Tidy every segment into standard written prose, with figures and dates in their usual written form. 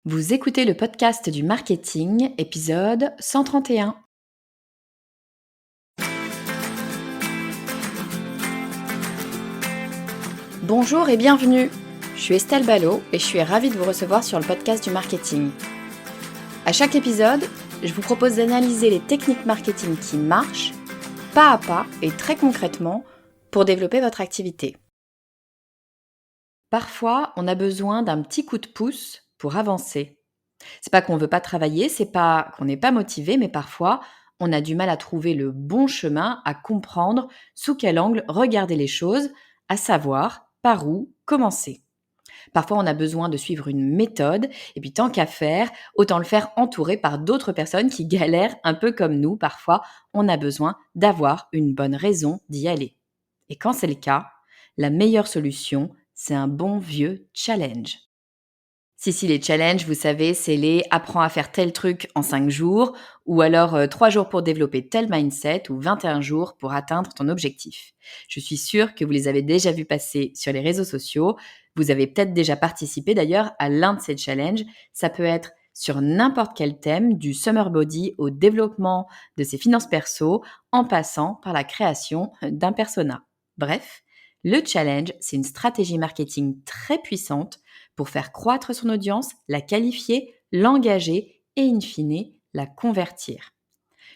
Vous écoutez le podcast du marketing, épisode 131. Bonjour et bienvenue. Je suis Estelle Ballot et je suis ravie de vous recevoir sur le podcast du marketing. À chaque épisode, je vous propose d'analyser les techniques marketing qui marchent, pas à pas et très concrètement, pour développer votre activité. Parfois, on a besoin d'un petit coup de pouce pour avancer. C'est pas qu'on veut pas travailler, c'est pas qu'on n'est pas motivé, mais parfois, on a du mal à trouver le bon chemin, à comprendre sous quel angle regarder les choses, à savoir par où commencer. Parfois, on a besoin de suivre une méthode, et puis tant qu'à faire, autant le faire entouré par d'autres personnes qui galèrent un peu comme nous. Parfois, on a besoin d'avoir une bonne raison d'y aller. Et quand c'est le cas, la meilleure solution, c'est un bon vieux challenge. Si, les challenges, vous savez, c'est les apprends à faire tel truc en 5 jours, ou alors 3 jours pour développer tel mindset, ou 21 jours pour atteindre ton objectif. Je suis sûre que vous les avez déjà vus passer sur les réseaux sociaux. Vous avez peut-être déjà participé d'ailleurs à l'un de ces challenges. Ça peut être sur n'importe quel thème, du summer body au développement de ses finances perso, en passant par la création d'un persona. Bref, le challenge, c'est une stratégie marketing très puissante pour faire croître son audience, la qualifier, l'engager et in fine, la convertir.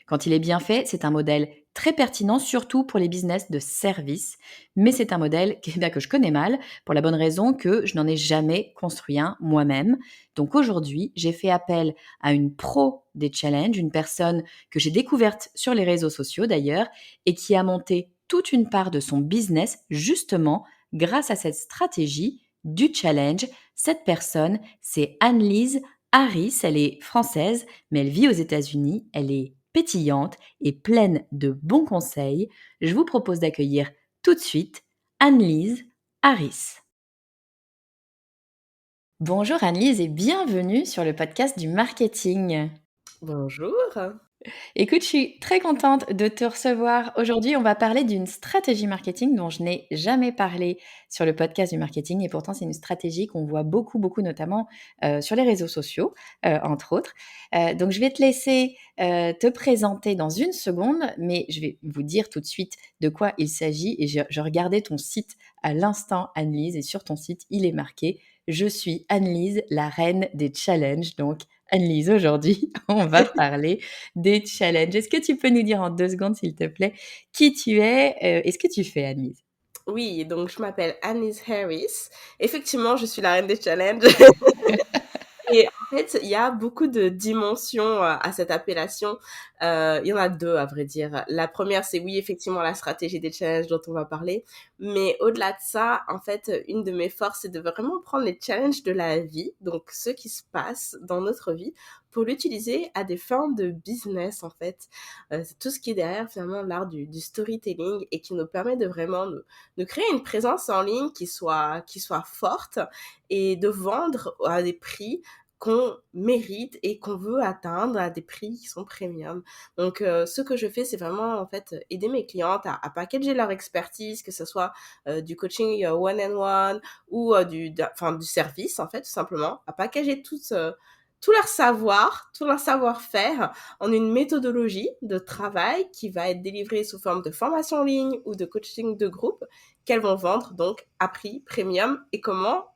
Quand il est bien fait, c'est un modèle très pertinent, surtout pour les business de service, mais c'est un modèle que je connais mal, pour la bonne raison que je n'en ai jamais construit un moi-même. Donc aujourd'hui, j'ai fait appel à une pro des challenges, une personne que j'ai découverte sur les réseaux sociaux d'ailleurs, et qui a monté toute une part de son business justement grâce à cette stratégie du challenge. Cette personne, c'est Annelise Harris. Elle est française, mais elle vit aux États-Unis. Elle est pétillante et pleine de bons conseils. Je vous propose d'accueillir tout de suite Annelise Harris. Bonjour Annelise et bienvenue sur le podcast du marketing. Bonjour. Écoute, je suis très contente de te recevoir aujourd'hui. On va parler d'une stratégie marketing dont je n'ai jamais parlé sur le podcast du marketing et pourtant c'est une stratégie qu'on voit beaucoup, notamment sur les réseaux sociaux, entre autres. Donc je vais te laisser te présenter dans une seconde, mais je vais vous dire tout de suite de quoi il s'agit. Et je regardais ton site à l'instant, Annelise, et sur ton site, il est marqué « Je suis Annelise, la reine des challenges ». Donc Annelise, aujourd'hui, on va parler des challenges. Est-ce que tu peux nous dire en 2 secondes, s'il te plaît, qui tu es et ce que tu fais, Annelise? Oui, donc je m'appelle Annelise Harris. Effectivement, je suis la reine des challenges. Et en fait, il y a beaucoup de dimensions à cette appellation. Il y en a 2 à vrai dire. La première, c'est oui, effectivement, la stratégie des challenges dont on va parler. Mais au-delà de ça, en fait, une de mes forces, c'est de vraiment prendre les challenges de la vie, donc ce qui se passe dans notre vie, pour l'utiliser à des fins de business, en fait. C'est tout ce qui est derrière, finalement, l'art du storytelling et qui nous permet de vraiment de créer une présence en ligne qui soit forte et de vendre à des prix qu'on mérite et qu'on veut atteindre à des prix qui sont premium. Donc, ce que je fais, c'est vraiment, en fait, aider mes clientes à packager leur expertise, que ce soit du coaching one-on-one ou du service, en fait, tout simplement, à packager tout leur savoir-faire en une méthodologie de travail qui va être délivrée sous forme de formation en ligne ou de coaching de groupe qu'elles vont vendre donc à prix premium. Et comment?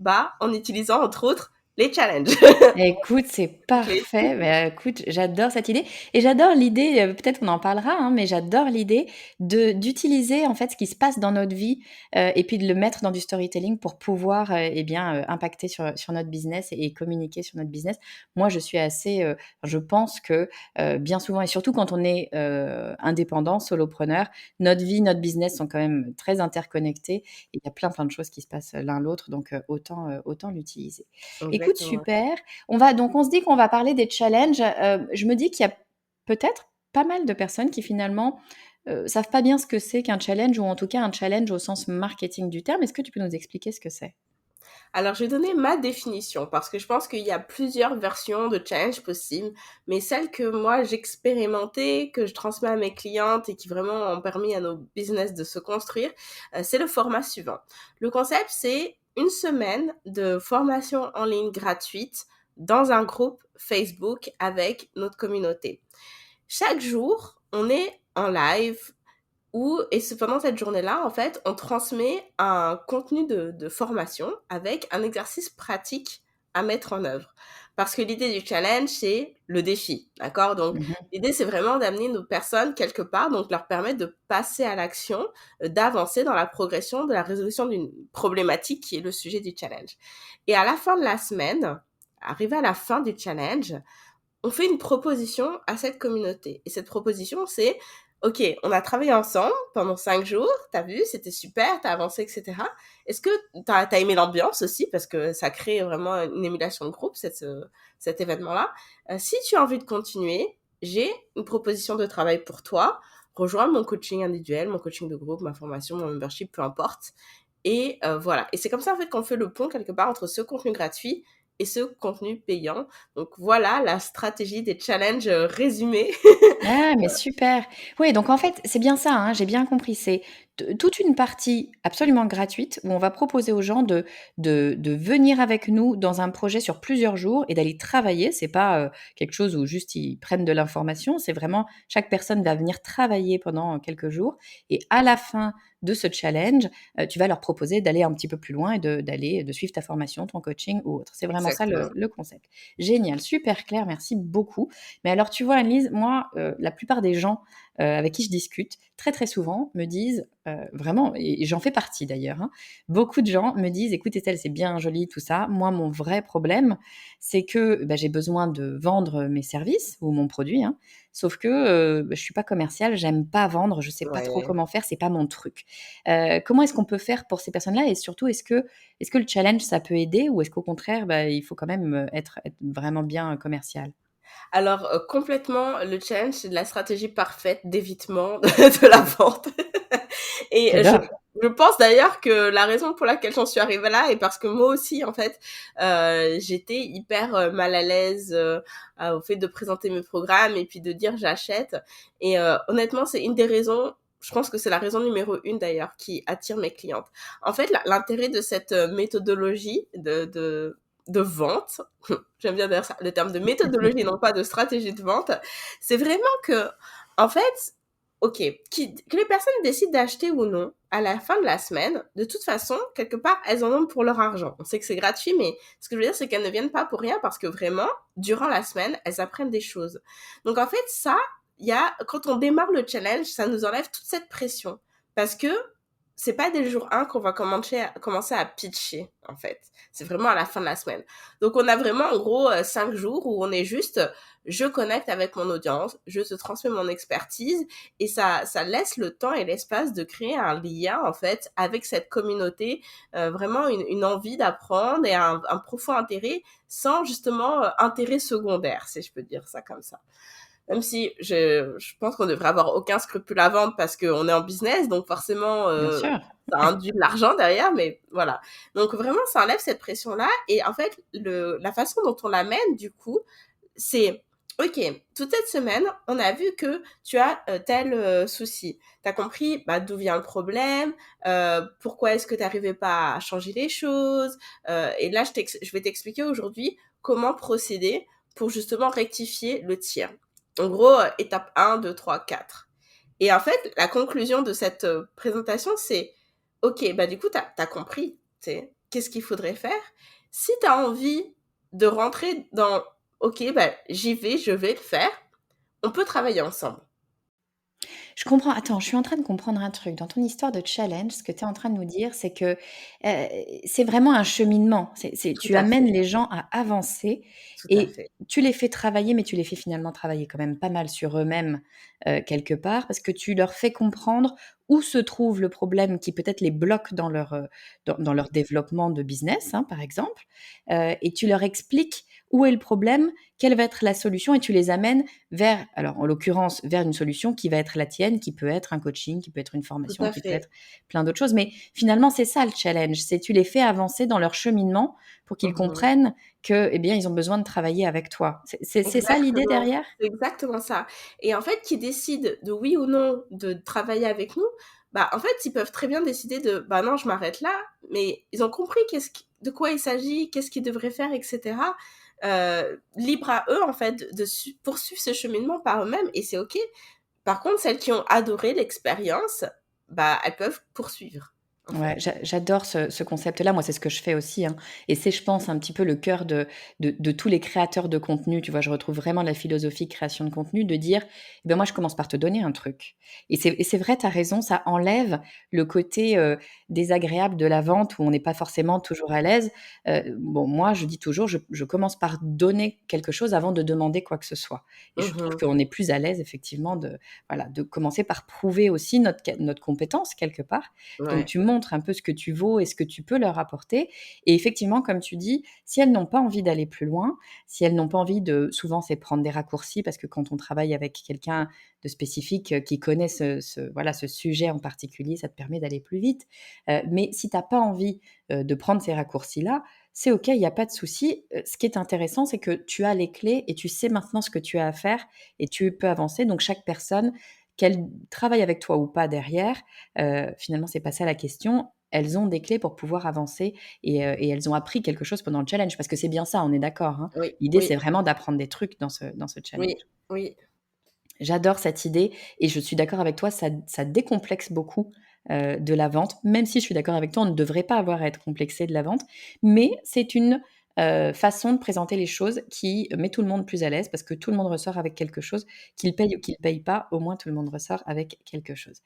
En utilisant entre autres les challenges. Écoute, c'est Donc les parfait. Bah, écoute, j'adore cette idée et j'adore l'idée, peut-être qu'on en parlera, hein, mais j'adore l'idée d'utiliser, en fait, ce qui se passe dans notre vie, et puis de le mettre dans du storytelling pour pouvoir, impacter sur notre business et communiquer sur notre business. Moi, je suis assez, je pense que, bien souvent et surtout quand on est, indépendant, solopreneur, notre vie, notre business sont quand même très interconnectés et il y a plein de choses qui se passent l'un l'autre donc autant l'utiliser. Écoute, exactement. super. On se dit qu'on va parler des challenges. Je me dis qu'il y a peut-être pas mal de personnes qui finalement, savent pas bien ce que c'est qu'un challenge ou en tout cas un challenge au sens marketing du terme. Est-ce que tu peux nous expliquer ce que c'est? Alors, je vais donner ma définition parce que je pense qu'il y a plusieurs versions de challenge possibles, mais celle que moi j'expérimentais, que je transmets à mes clientes et qui vraiment ont permis à nos business de se construire, c'est le format suivant. Le concept, c'est une semaine de formation en ligne gratuite dans un groupe Facebook avec notre communauté. Chaque jour, on est en live pendant cette journée-là, en fait, on transmet un contenu de formation avec un exercice pratique à mettre en œuvre. Parce que l'idée du challenge, c'est le défi, d'accord? Donc, Mmh. l'idée, c'est vraiment d'amener nos personnes quelque part, donc leur permettre de passer à l'action, d'avancer dans la progression de la résolution d'une problématique qui est le sujet du challenge. Et à la fin de la semaine, arrivé à la fin du challenge, on fait une proposition à cette communauté. Et cette proposition, c'est, OK, on a travaillé ensemble pendant 5 jours, t'as vu, c'était super, t'as avancé, etc. Est-ce que t'as aimé l'ambiance aussi, parce que ça crée vraiment une émulation de groupe, cet événement-là. Si tu as envie de continuer, j'ai une proposition de travail pour toi. Rejoins mon coaching individuel, mon coaching de groupe, ma formation, mon membership, peu importe. Et voilà. Et c'est comme ça, en fait, qu'on fait le pont quelque part entre ce contenu gratuit et ce contenu payant. Donc voilà la stratégie des challenges résumés. Ah, mais super! Oui, donc en fait, c'est bien ça, hein, j'ai bien compris. C'est toute une partie absolument gratuite où on va proposer aux gens de venir avec nous dans un projet sur plusieurs jours et d'aller travailler. C'est pas, quelque chose où juste ils prennent de l'information, c'est vraiment chaque personne va venir travailler pendant quelques jours et à la fin de ce challenge, tu vas leur proposer d'aller un petit peu plus loin et de suivre ta formation, ton coaching ou autre. C'est vraiment ça Exactement. le concept. Génial, super clair, merci beaucoup. Mais alors, tu vois, Annelise, moi, la plupart des gens avec qui je discute, très très souvent, me disent vraiment, et j'en fais partie d'ailleurs, hein, beaucoup de gens me disent, écoute Estelle, c'est bien joli tout ça. Moi, mon vrai problème, c'est que bah, j'ai besoin de vendre mes services ou mon produit, hein, sauf que je suis pas commerciale, j'aime pas vendre, je sais pas trop Ouais. comment faire, c'est pas mon truc. Comment est-ce qu'on peut faire pour ces personnes-là et surtout, est-ce que le challenge, ça peut aider ou est-ce qu'au contraire, bah, il faut quand même être vraiment bien commercial? Alors, complètement, le challenge, c'est de la stratégie parfaite d'évitement de la vente. Et J'adore. je pense d'ailleurs que la raison pour laquelle j'en suis arrivée là est parce que moi aussi, en fait, j'étais hyper mal à l'aise au fait de présenter mes programmes et puis de dire j'achète. Et honnêtement, c'est une des raisons. Je pense que c'est la raison numéro 1 d'ailleurs qui attire mes clientes. En fait, l'intérêt de cette méthodologie de vente, j'aime bien dire ça, le terme de méthodologie, non pas de stratégie de vente, c'est vraiment que, en fait, OK, que les personnes décident d'acheter ou non, à la fin de la semaine, de toute façon, quelque part, elles en ont pour leur argent. On sait que c'est gratuit, mais ce que je veux dire, c'est qu'elles ne viennent pas pour rien parce que vraiment, durant la semaine, elles apprennent des choses. Donc, en fait, ça, quand on démarre le challenge, ça nous enlève toute cette pression. Parce que c'est pas dès le jour 1 qu'on va commencer à pitcher, en fait. C'est vraiment à la fin de la semaine. Donc, on a vraiment, en gros, 5 jours où on est juste, je connecte avec mon audience, je te transmets mon expertise, et ça laisse le temps et l'espace de créer un lien, en fait, avec cette communauté, vraiment une envie d'apprendre et un profond intérêt, sans justement intérêt secondaire, si je peux dire ça comme ça. Même si je pense qu'on devrait avoir aucun scrupule à vendre parce qu'on est en business, donc forcément, Bien sûr. ça induit de l'argent derrière, mais voilà. Donc vraiment, ça enlève cette pression-là. Et en fait, la façon dont on l'amène, du coup, c'est, OK, toute cette semaine, on a vu que tu as tel souci. Tu as compris bah, d'où vient le problème, pourquoi est-ce que tu n'arrivais pas à changer les choses. Et là, je vais t'expliquer aujourd'hui comment procéder pour justement rectifier le tir. En gros, étape 1, 2, 3, 4. Et en fait, la conclusion de cette présentation, c'est, OK, bah du coup, tu as compris, tu sais, qu'est-ce qu'il faudrait faire. Si tu as envie de rentrer dans, OK, bah j'y vais, je vais le faire, on peut travailler ensemble. Je comprends. Attends, je suis en train de comprendre un truc. Dans ton histoire de challenge, ce que tu es en train de nous dire, c'est que, c'est vraiment un cheminement. Tout Tu à amènes fait, les gens à avancer tout à et fait. tu les fais travailler, mais tu les fais finalement travailler quand même pas mal sur eux-mêmes, quelque part, parce que tu leur fais comprendre où se trouve le problème qui peut-être les bloque dans leur développement de business, hein, par exemple, et tu leur expliques où est le problème, quelle va être la solution et tu les amènes vers, alors en l'occurrence, vers une solution qui va être la tienne, qui peut être un coaching, qui peut être une Tout formation, à qui peut être fait. plein d'autres choses. Mais finalement, c'est ça le challenge, c'est tu les fais avancer dans leur cheminement pour qu'ils Mhm. comprennent que, eh bien, ils ont besoin de travailler avec toi. C'est ça l'idée Exactement, derrière? c'est exactement ça. Et en fait, qui décide de oui ou non de travailler avec nous, bah, en fait, ils peuvent très bien décider de, bah non, je m'arrête là, mais ils ont compris de quoi il s'agit, qu'est-ce qu'ils devraient faire, etc. libre à eux, en fait, de poursuivre ce cheminement par eux-mêmes et c'est OK. Par contre, celles qui ont adoré l'expérience, bah, elles peuvent poursuivre, en Ouais, fait. j'adore ce concept-là. Moi, c'est ce que je fais aussi, hein, et c'est, je pense, un petit peu le cœur de tous les créateurs de contenu, tu vois? Je retrouve vraiment la philosophie création de contenu, de dire: «Eh ben, moi, je commence par te donner un truc», et c'est vrai, tu as raison, ça enlève le côté, désagréable de la vente où on n'est pas forcément toujours à l'aise. Bon, moi, je dis toujours: «Je commence par donner quelque chose avant de demander quoi que ce soit», et je trouve Mmh. qu'on est plus à l'aise effectivement de commencer par prouver aussi notre compétence quelque part. Donc Ouais. tu montres un peu ce que tu vaux et ce que tu peux leur apporter, et effectivement, comme tu dis, si elles n'ont pas envie d'aller plus loin, si elles n'ont pas envie de, souvent c'est prendre des raccourcis parce que quand on travaille avec quelqu'un de spécifique, qui connaît voilà, ce sujet en particulier, ça te permet d'aller plus vite. Mais si tu as pas envie, de prendre ces raccourcis-là, c'est OK, il y a pas de souci. Ce qui est intéressant, c'est que tu as les clés et tu sais maintenant ce que tu as à faire et tu peux avancer. Donc chaque personne, qu'elle travaille avec toi ou pas derrière, finalement, c'est pas ça la question. Elles ont des clés pour pouvoir avancer, et elles ont appris quelque chose pendant le challenge parce que c'est bien ça, on est d'accord, hein? Oui, L'idée, oui, c'est vraiment d'apprendre des trucs dans ce challenge. oui, oui. J'adore cette idée et je suis d'accord avec toi, ça décomplexe beaucoup, de la vente. Même si je suis d'accord avec toi, on ne devrait pas avoir à être complexé de la vente, mais c'est une, façon de présenter les choses qui met tout le monde plus à l'aise parce que tout le monde ressort avec quelque chose, qu'il paye ou qu'il paye pas, au moins tout le monde ressort avec quelque chose.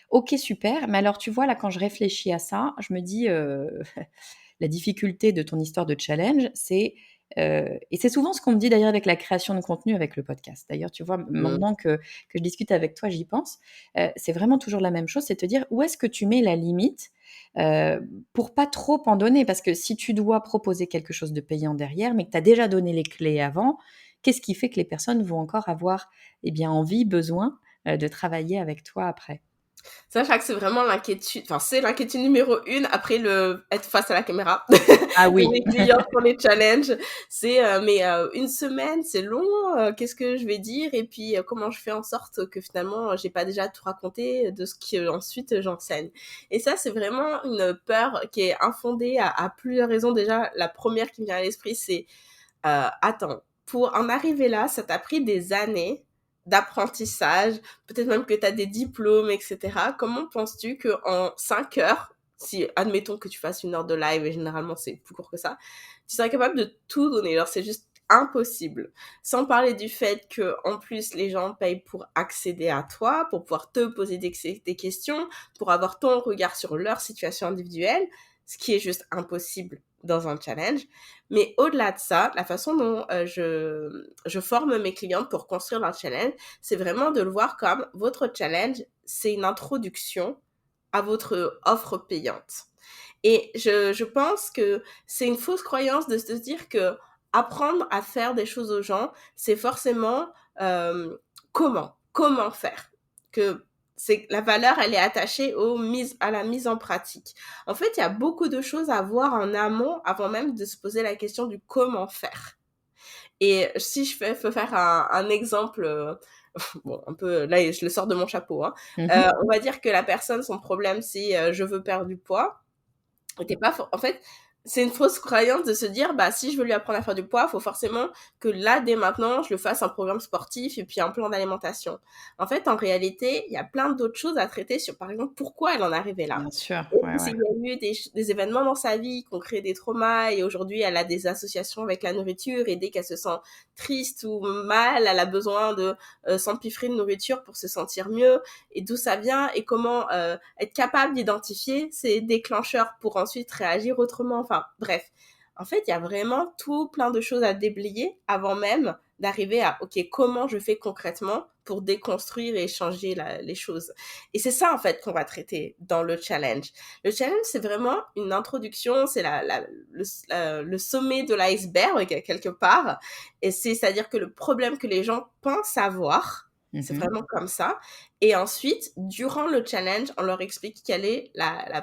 OK, super, mais alors tu vois, là, quand je réfléchis à ça, je me dis, la difficulté de ton histoire de challenge, c'est, et c'est souvent ce qu'on me dit d'ailleurs avec la création de contenu avec le podcast. D'ailleurs, tu vois, Mmh. maintenant que je discute avec toi, j'y pense, c'est vraiment toujours la même chose, c'est te dire où est-ce que tu mets la limite, pour pas trop en donner? Parce que si tu dois proposer quelque chose de payant derrière, mais que tu as déjà donné les clés avant, qu'est-ce qui fait que les personnes vont encore avoir, eh bien, envie, besoin, de travailler avec toi après? Sachant que c'est vraiment l'inquiétude, enfin, c'est l'inquiétude numéro 1 après le être face à la caméra Ah de oui. mes clients pour les challenges. C'est, mais 1 semaine, c'est long, qu'est-ce que je vais dire? Et puis, comment je fais en sorte que finalement, j'ai pas déjà tout raconté de ce qu'ensuite j'enseigne? Et ça, c'est vraiment une peur qui est infondée à plusieurs raisons. Déjà, la première qui me vient à l'esprit, c'est attends, pour en arriver là, ça t'a pris des années d'apprentissage, peut-être même que tu as des diplômes, et cetera. Comment penses-tu qu'en 5 heures, si admettons que tu fasses 1 heure de live et généralement c'est plus court que ça, tu serais capable de tout donner? Alors c'est juste impossible. Sans parler du fait que en plus les gens payent pour accéder à toi, pour pouvoir te poser des questions, pour avoir ton regard sur leur situation individuelle, ce qui est juste impossible dans un challenge. Mais au-delà de ça, la façon dont, je forme mes clientes pour construire leur challenge, c'est vraiment de le voir comme votre challenge, c'est une introduction à votre offre payante. Et je pense que c'est une fausse croyance de se dire que apprendre à faire des choses aux gens, c'est forcément, comment faire. Que c'est la valeur, elle est attachée à la mise en pratique. En fait, il y a beaucoup de choses à voir en amont avant même de se poser la question du comment faire. Et si je peux faire un exemple, bon, un peu, là, je le sors de mon chapeau, hein. Mmh. On va dire que la personne, son problème, c'est, je veux perdre du poids. Et tu pas for en fait, c'est une fausse croyance de se dire: «Bah, si je veux lui apprendre à faire du poids, faut forcément que là, dès maintenant, je le fasse un programme sportif et puis un plan d'alimentation». En fait, en réalité, il y a plein d'autres choses à traiter sur, par exemple, pourquoi elle en est arrivée là. Bien sûr, Et ouais, puis ouais. s'il y a eu des événements dans sa vie qui ont créé des traumas et aujourd'hui, elle a des associations avec la nourriture et dès qu'elle se sent triste ou mal, elle a besoin de, s'empiffrer de nourriture pour se sentir mieux et d'où ça vient et comment, être capable d'identifier ces déclencheurs pour ensuite réagir autrement. Enfin, bref. En fait, il y a vraiment tout plein de choses à déblayer avant même d'arriver à OK, comment je fais concrètement pour déconstruire et changer les choses. Et c'est ça en fait qu'on va traiter dans le challenge. Le challenge, c'est vraiment une introduction, c'est le sommet de l'iceberg quelque part. Et c'est-à-dire que le problème que les gens pensent avoir, c'est Mmh. vraiment comme ça. Et ensuite, durant le challenge, on leur explique quelle est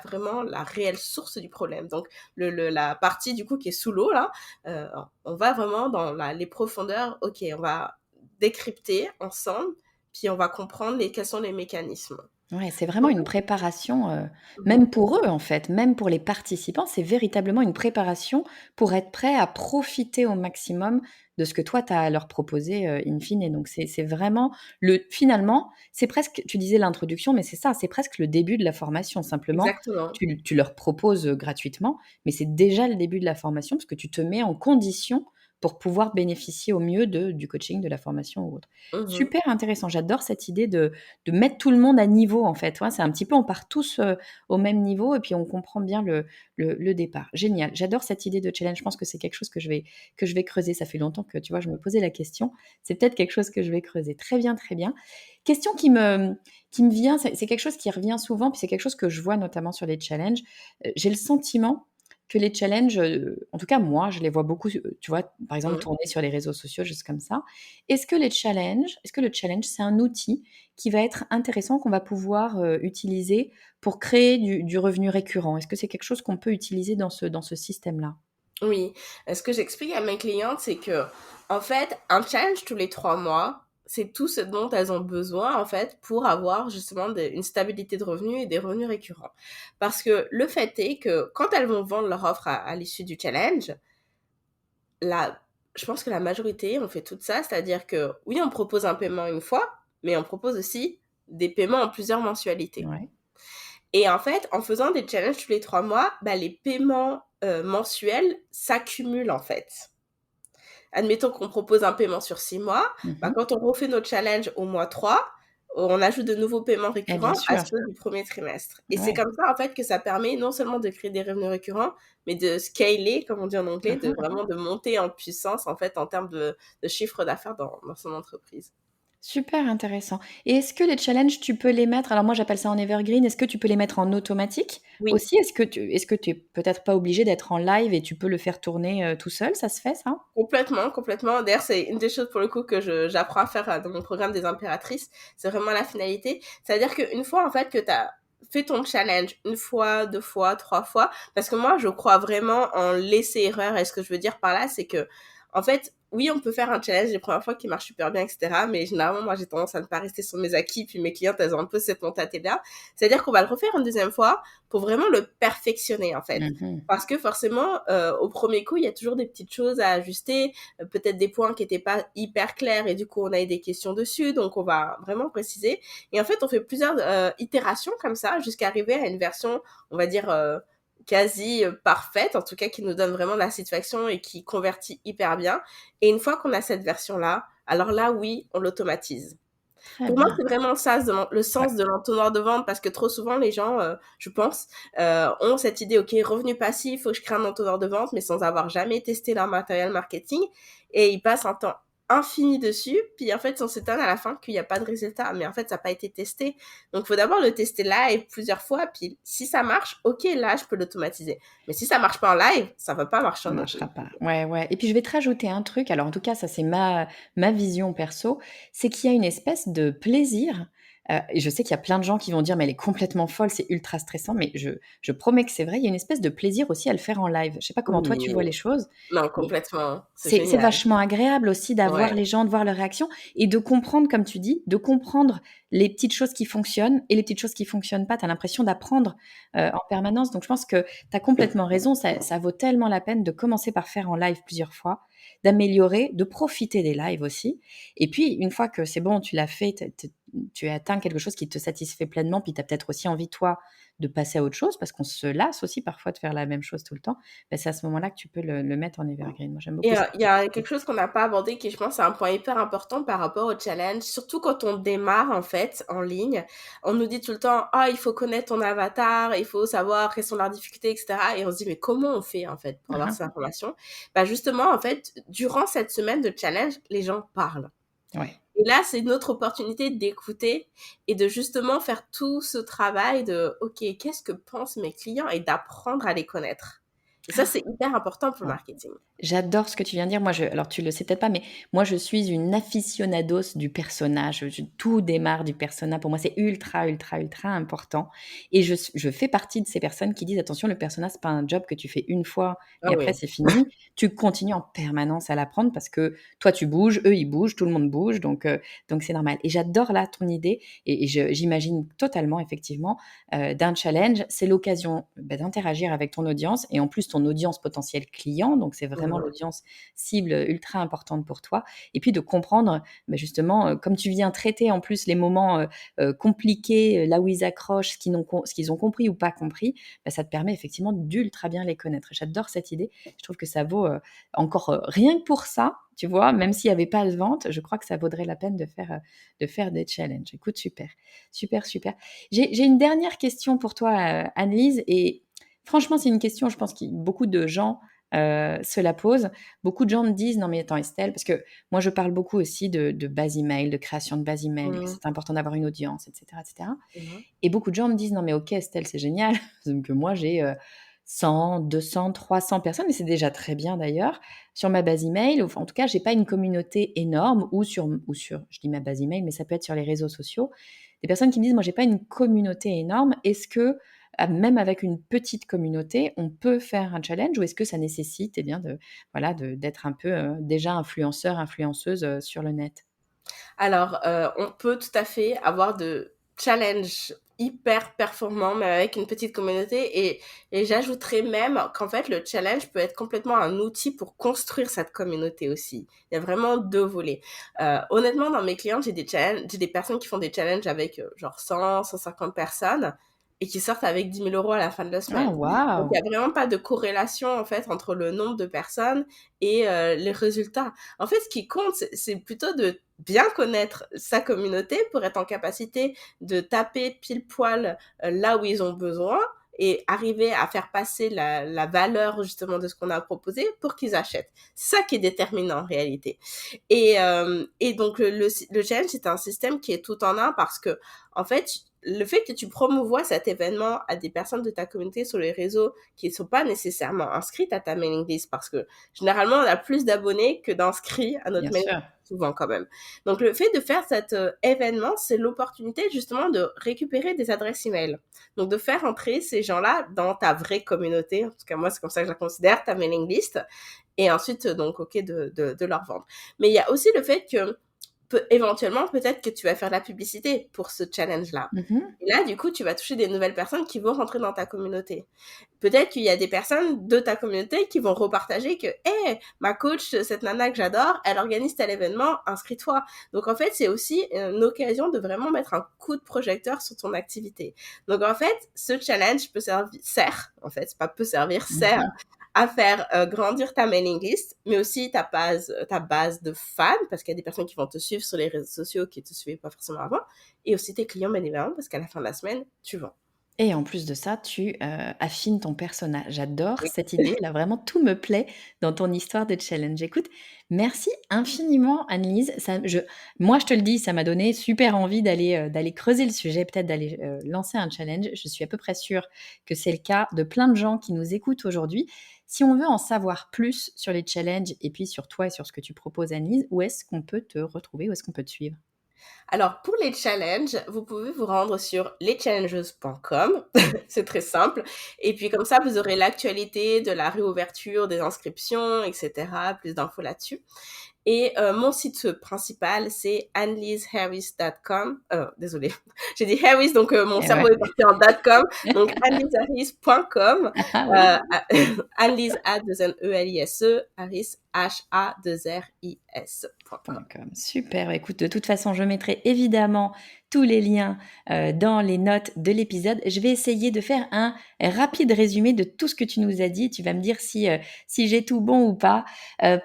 vraiment la réelle source du problème. Donc, la partie du coup qui est sous l'eau, là, euh, on va vraiment dans les profondeurs. Ok, on va décrypter ensemble, puis on va comprendre quels sont les mécanismes. Ouais, c'est vraiment une préparation, même pour eux, en fait, même pour les participants, c'est véritablement une préparation pour être prêt à profiter au maximum de ce que toi, tu as à leur proposer, in fine. Donc c'est vraiment finalement, c'est presque tu disais l'introduction, mais c'est ça, c'est presque le début de la formation. Simplement, Exactement. tu leur proposes, gratuitement, mais c'est déjà le début de la formation parce que tu te mets en condition pour pouvoir bénéficier au mieux du coaching, de la formation ou autre. Mmh. Super intéressant, j'adore cette idée de mettre tout le monde à niveau, en fait. Ouais, c'est un petit peu on part tous, au même niveau et puis on comprend bien le départ. Génial, j'adore cette idée de challenge. Je pense que c'est quelque chose que je vais creuser. Ça fait longtemps que, tu vois, je me posais la question. C'est peut-être quelque chose que je vais creuser. Très bien, très bien. Question qui me vient, c'est quelque chose qui revient souvent, puis c'est quelque chose que je vois notamment sur les challenges. J'ai le sentiment que les challenges, en tout cas moi, je les vois beaucoup, tu vois, par exemple Mmh. tourner sur les réseaux sociaux, juste comme ça. Est-ce que le challenge, c'est un outil qui va être intéressant, qu'on va pouvoir, utiliser pour créer du revenu récurrent? Est-ce que c'est quelque chose qu'on peut utiliser dans ce système-là? Oui, ce que j'explique à mes clientes, c'est que, en fait, un challenge tous les 3 mois, c'est tout ce dont elles ont besoin, en fait, pour avoir justement une stabilité de revenus et des revenus récurrents. Parce que le fait est que quand elles vont vendre leur offre à l'issue du challenge, la, je pense que la majorité ont fait tout ça, c'est-à-dire que oui, on propose un paiement une fois, mais on propose aussi des paiements en plusieurs mensualités. Ouais, Et en fait, en faisant des challenges tous les 3 mois, bah, les paiements mensuels s'accumulent en fait. Admettons qu'on propose un paiement sur 6 mois, bah, mmh quand on refait notre challenge au mois 3, on ajoute de nouveaux paiements et bien récurrents à sûr, ceux du premier trimestre. Et c'est ouais. comme ça, en fait, que ça permet non seulement de créer des revenus récurrents, mais de scaler, comme on dit en anglais, de Mmh. vraiment de monter en puissance, en fait, en termes de chiffre d'affaires dans son entreprise. Super intéressant. Et est-ce que les challenges, tu peux les mettre, alors moi j'appelle ça en evergreen, est-ce que tu peux les mettre en automatique Oui. aussi? Est-ce que tu es peut-être pas obligé d'être en live et tu peux le faire tourner, tout seul? Ça se fait ça? Complètement, complètement. D'ailleurs, c'est une des choses pour le coup que j'apprends à faire dans mon programme des impératrices. C'est vraiment la finalité. C'est-à-dire qu'une fois, en fait, que tu as fait ton challenge une fois, deux fois, trois fois, parce que moi, je crois vraiment en l'essai-erreur. Et ce que je veux dire par là, c'est que, en fait, oui, on peut faire un challenge les premières fois qui marche super bien, etc. Mais généralement, moi, j'ai tendance à ne pas rester sur mes acquis. Puis mes clientes, elles ont un peu cette mentalité-là. C'est-à-dire qu'on va le refaire une deuxième fois pour vraiment le perfectionner, en fait. Mmh. Parce que forcément, au premier coup, il y a toujours des petites choses à ajuster, peut-être des points qui étaient pas hyper clairs et du coup, on a eu des questions dessus, donc on va vraiment préciser. Et en fait, on fait plusieurs itérations comme ça jusqu'à arriver à une version, on va dire, quasi parfaite, en tout cas qui nous donne vraiment de la satisfaction et qui convertit hyper bien. Et une fois qu'on a cette version-là, alors là, oui, on l'automatise. Très Pour moi, bien. c'est vraiment ça, le Ouais. sens de l'entonnoir de vente, parce que trop souvent, les gens, je pense, ont cette idée, OK, revenu passif, il faut que je crée un entonnoir de vente, mais sans avoir jamais testé leur matériel marketing. Et ils passent un temps infini dessus, puis en fait, on s'étonne à la fin qu'il n'y a pas de résultat. Mais en fait, ça n'a pas été testé. Donc, il faut d'abord le tester live plusieurs fois, puis si ça marche, OK, là, je peux l'automatiser. Mais si ça marche pas en live, ça va pas marcher Ça en marchera automatique. pas. Ouais, ouais, et puis je vais te rajouter un truc, alors en tout cas ça c'est ma vision perso, c'est qu'il y a une espèce de plaisir, et je sais qu'il y a plein de gens qui vont dire: «Mais elle est complètement folle, c'est ultra stressant», mais je promets que c'est vrai, il y a une espèce de plaisir aussi à le faire en live. Je sais pas comment toi tu Oui, vois les choses, non, mais complètement. C'est c'est génial. vachement agréable aussi d'avoir Ouais. les gens, de voir leurs réactions et de comprendre, comme tu dis, de comprendre les petites choses qui fonctionnent et les petites choses qui fonctionnent pas. Tu as l'impression d'apprendre, en permanence. Donc je pense que tu as complètement raison, ça vaut tellement la peine de commencer par faire en live plusieurs fois, d'améliorer, de profiter des lives aussi et puis une fois que c'est bon, tu l'as fait, tu as atteint quelque chose qui te satisfait pleinement, puis tu as peut-être aussi envie, toi, de passer à autre chose parce qu'on se lasse aussi parfois de faire la même chose tout le temps. Bah, c'est à ce moment-là que tu peux le mettre en evergreen. Moi, j'aime Et beaucoup cette il y a quelque chose qu'on n'a pas abordé qui, je pense, est un point hyper important par rapport au challenge, surtout quand on démarre, en fait, en ligne. On nous dit tout le temps: «Ah, il faut connaître ton avatar, il faut savoir quelles sont leurs difficultés» et cetera et on se dit: «Mais comment on fait, en fait, pour avoir Mmh. ces informations?» Bah, justement, en fait, durant cette semaine de challenge, les gens parlent Ouais. et là, c'est une autre opportunité d'écouter et de justement faire tout ce travail de: «OK, qu'est-ce que pensent mes clients?» et d'apprendre à les connaître. Et ça, c'est hyper important pour le Ouais. marketing. J'adore ce que tu viens de dire. Moi, alors tu le sais peut-être pas, mais moi, je suis une aficionados du personnage. Tout démarre du persona. Pour moi, c'est ultra, ultra, ultra important. Et je fais partie de ces personnes qui disent attention, le persona, c'est pas un job que tu fais une fois Ah et après oui. c'est fini. Tu continues en permanence à l'apprendre parce que toi, tu bouges, eux, ils bougent, tout le monde bouge, donc c'est normal. Et j'adore là ton idée et j'imagine totalement effectivement d'un challenge. C'est l'occasion d'interagir avec ton audience et en plus ton audience potentielle client. Donc c'est vraiment Mhm. l'audience cible ultra importante pour toi. Et puis de comprendre justement, comme tu viens traiter en plus les moments compliqués, là où ils accrochent, ce qu'ils ont compris ou pas compris, ça te permet effectivement d'ultra bien les connaître. J'adore cette idée. Je trouve que ça vaut encore rien que pour ça, tu vois, même s'il n'y avait pas de vente, je crois que ça vaudrait la peine de faire des challenges. Écoute, super, super, super. J'ai une dernière question pour toi, Annelise, et franchement, c'est une question, je pense que beaucoup de gens se la posent. Beaucoup de gens me disent, non mais attends Estelle, parce que moi je parle beaucoup aussi de base email, de création de base email, et que Mhm. c'est important d'avoir une audience, etc., etc. Mhm. Et beaucoup de gens me disent, non mais ok Estelle, c'est génial, que moi j'ai 100, 200, 300 personnes, et c'est déjà très bien d'ailleurs, sur ma base email. En tout cas, j'ai pas une communauté énorme, je dis ma base email, mais ça peut être sur les réseaux sociaux. Des personnes qui me disent, moi j'ai pas une communauté énorme, est-ce que même avec une petite communauté, on peut faire un challenge, ou est-ce que ça nécessite d'être un peu déjà influenceur, influenceuse sur le net? Alors, on peut tout à fait avoir de challenges hyper performants, mais avec une petite communauté et j'ajouterais même qu'en fait, le challenge peut être complètement un outil pour construire cette communauté aussi. Il y a vraiment 2 volets. Honnêtement, dans mes clients, j'ai des personnes qui font des challenges avec, genre 100-150 personnes et qui sortent avec 10 000 € à la fin de la Ah semaine. Donc il y waouh! a vraiment pas de corrélation, en fait, entre le nombre de personnes et les résultats. En fait, ce qui compte, c'est plutôt de bien connaître sa communauté pour être en capacité de taper pile poil là où ils ont besoin et arriver à faire passer la valeur justement de ce qu'on a proposé pour qu'ils achètent. C'est ça qui est déterminant en réalité. Et donc le challenge, c'est un système qui est tout en un parce que en fait, le fait que tu promouvois cet événement à des personnes de ta communauté sur les réseaux qui ne sont pas nécessairement inscrites à ta mailing list, parce que généralement, on a plus d'abonnés que d'inscrits à notre Bien mailing sûr. list, souvent quand même. Donc, le fait de faire cet événement, c'est l'opportunité justement de récupérer des adresses email. Donc, de faire entrer ces gens-là dans ta vraie communauté. En tout cas, moi, c'est comme ça que je la considère, ta mailing list. Et ensuite, donc, OK, de leur vendre. Mais il y a aussi le fait que éventuellement, peut-être que tu vas faire de la publicité pour ce challenge-là. Mhm. Et là, du coup, tu vas toucher des nouvelles personnes qui vont rentrer dans ta communauté. Peut-être qu'il y a des personnes de ta communauté qui vont repartager que, hey, ma coach, cette nana que j'adore, elle organise tel événement, inscris-toi. Donc, en fait, c'est aussi une occasion de vraiment mettre un coup de projecteur sur ton activité. Donc, en fait, ce challenge sert, en fait, c'est pas peut servir, sert Mhm. à faire grandir ta mailing list, mais aussi ta base de fans, parce qu'il y a des personnes qui vont te suivre sur les réseaux sociaux qui te suivaient pas forcément avant, et aussi tes clients, bien évidemment, parce qu'à la fin de la semaine, tu vends. Et en plus de ça, tu affines ton personnage. J'adore cette idée, là, vraiment tout me plaît dans ton histoire de challenge. Écoute, merci infiniment Annelise. Moi, je te le dis, ça m'a donné super envie d'aller creuser le sujet, peut-être d'aller lancer un challenge. Je suis à peu près sûre que c'est le cas de plein de gens qui nous écoutent aujourd'hui. Si on veut en savoir plus sur les challenges et puis sur toi et sur ce que tu proposes, Annelise, où est-ce qu'on peut te retrouver, où est-ce qu'on peut te suivre? Alors, pour les challenges, vous pouvez vous rendre sur leschallengers.com. C'est très simple. Et puis, comme ça, vous aurez l'actualité de la réouverture des inscriptions, etc. Plus d'infos là-dessus. Et mon site principal, c'est anneliesharris.com. Désolée, j'ai dit Harris, donc mon Eh cerveau ouais. est parti en .com. Donc anneliesharris.com. Ah Euh, oui. Annelise, A-2-N-E-L-I-S-E, Harris, H-A-2-R-I-S.com. Super. Écoute, de toute façon, je mettrai évidemment tous les liens dans les notes de l'épisode. Je vais essayer de faire un rapide résumé de tout ce que tu nous as dit. Tu vas me dire si j'ai tout bon ou pas.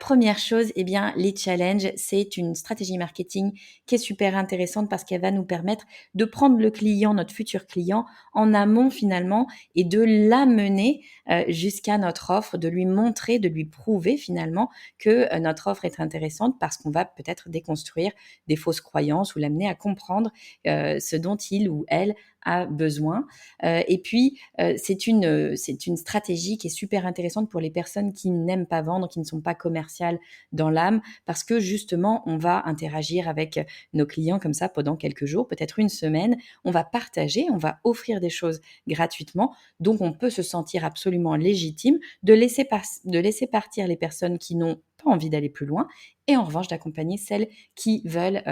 Première chose, eh bien, les challenges, c'est une stratégie marketing qui est super intéressante parce qu'elle va nous permettre de prendre le client, notre futur client, en amont finalement et de l'amener jusqu'à notre offre, de lui montrer, de lui prouver finalement que notre offre est intéressante parce qu'on va peut-être déconstruire des fausses croyances ou l'amener à comprendre ce dont il ou elle a besoin. Et puis, c'est une stratégie qui est super intéressante pour les personnes qui n'aiment pas vendre, qui ne sont pas commerciales dans l'âme, parce que justement, on va interagir avec nos clients comme ça pendant quelques jours, peut-être une semaine. On va partager, on va offrir des choses gratuitement. Donc, on peut se sentir absolument légitime de laisser partir les personnes qui n'ont pas envie d'aller plus loin et en revanche d'accompagner celles qui veulent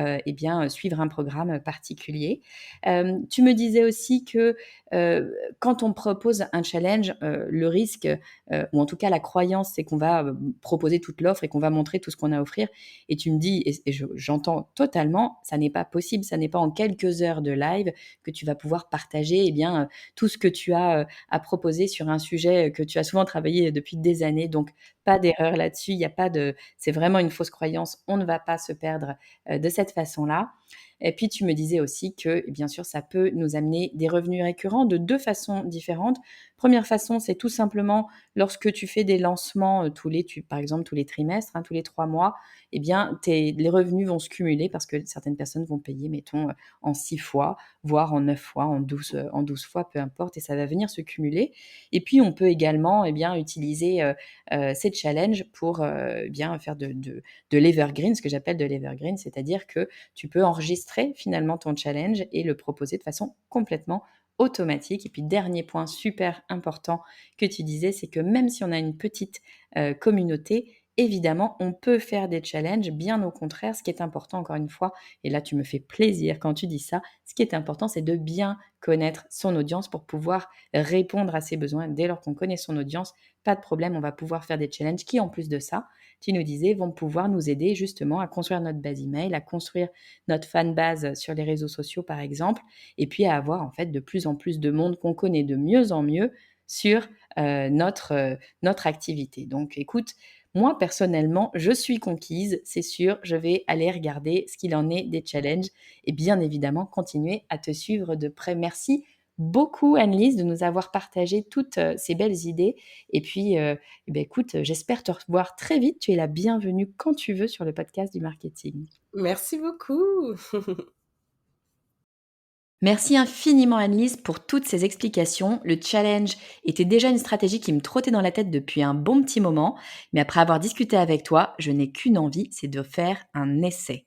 suivre un programme particulier. Tu me disais aussi que quand on propose un challenge, le risque, ou en tout cas la croyance, c'est qu'on va proposer toute l'offre et qu'on va montrer tout ce qu'on a à offrir. Et tu me dis, j'entends totalement, ça n'est pas possible, ça n'est pas en quelques heures de live que tu vas pouvoir partager tout ce que tu as à proposer sur un sujet que tu as souvent travaillé depuis des années. Donc, pas d'erreur là-dessus, il y a pas de c'est vraiment une fausse croyance, on ne va pas se perdre, de cette façon-là. Et puis tu me disais aussi que, bien sûr, ça peut nous amener des revenus récurrents de 2 façons différentes. Première façon, c'est tout simplement lorsque tu fais des lancements, par exemple tous les trimestres, tous les 3 mois, les revenus vont se cumuler parce que certaines personnes vont payer, mettons, en 6 fois, voire en 9 fois, en 12 fois, peu importe et ça va venir se cumuler. Et puis on peut également, utiliser, ces challenges pour, faire de l'evergreen, ce que j'appelle de l'evergreen, c'est-à-dire que tu peux enregistrer finalement ton challenge et le proposer de façon complètement automatique. Et puis dernier point super important que tu disais, c'est que même si on a une petite communauté, évidemment, on peut faire des challenges, bien au contraire. Ce qui est important, encore une fois, et là tu me fais plaisir quand tu dis ça, ce qui est important, c'est de bien connaître son audience pour pouvoir répondre à ses besoins. Dès lors qu'on connaît son audience, pas de problème, on va pouvoir faire des challenges qui, en plus de ça, tu nous disais, vont pouvoir nous aider justement à construire notre base email, à construire notre fan base sur les réseaux sociaux, par exemple, et puis à avoir en fait de plus en plus de monde qu'on connaît de mieux en mieux sur notre activité. Donc écoute, moi personnellement, je suis conquise, c'est sûr, je vais aller regarder ce qu'il en est des challenges et bien évidemment continuer à te suivre de près. Merci beaucoup Annelise de nous avoir partagé toutes ces belles idées et puis écoute, j'espère te revoir très vite. Tu es la bienvenue quand tu veux sur le podcast du marketing. Merci beaucoup. Merci infiniment Annelise pour toutes ces explications. Le challenge était déjà une stratégie qui me trottait dans la tête depuis un bon petit moment, mais après avoir discuté avec toi, je n'ai qu'une envie, c'est de faire un essai.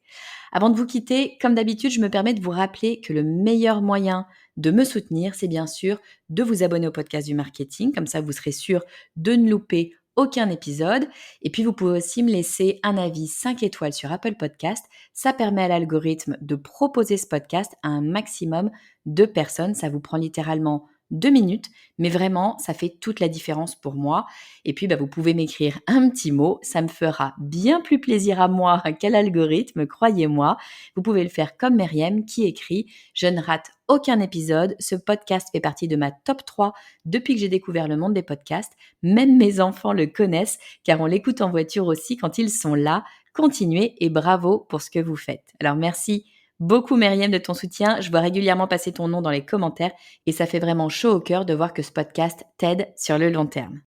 Avant de vous quitter, comme d'habitude, je me permets de vous rappeler que le meilleur moyen de me soutenir, c'est bien sûr de vous abonner au podcast du marketing, comme ça vous serez sûr de ne louper aucun épisode. Et puis vous pouvez aussi me laisser un avis 5 étoiles sur Apple Podcast. Ça permet à l'algorithme de proposer ce podcast à un maximum de personnes. Ça vous prend littéralement 2 minutes, mais vraiment, ça fait toute la différence pour moi. Et puis, vous pouvez m'écrire un petit mot. Ça me fera bien plus plaisir à moi qu'à l'algorithme, croyez-moi. Vous pouvez le faire comme Myriam qui écrit « Je ne rate aucun épisode. Ce podcast fait partie de ma top 3 depuis que j'ai découvert le monde des podcasts. Même mes enfants le connaissent car on l'écoute en voiture aussi quand ils sont là. Continuez et bravo pour ce que vous faites. » Alors merci beaucoup Myriam de ton soutien. Je vois régulièrement passer ton nom dans les commentaires et ça fait vraiment chaud au cœur de voir que ce podcast t'aide sur le long terme.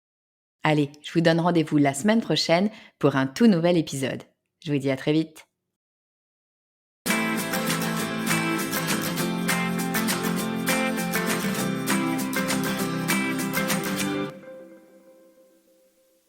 Allez, je vous donne rendez-vous la semaine prochaine pour un tout nouvel épisode. Je vous dis à très vite.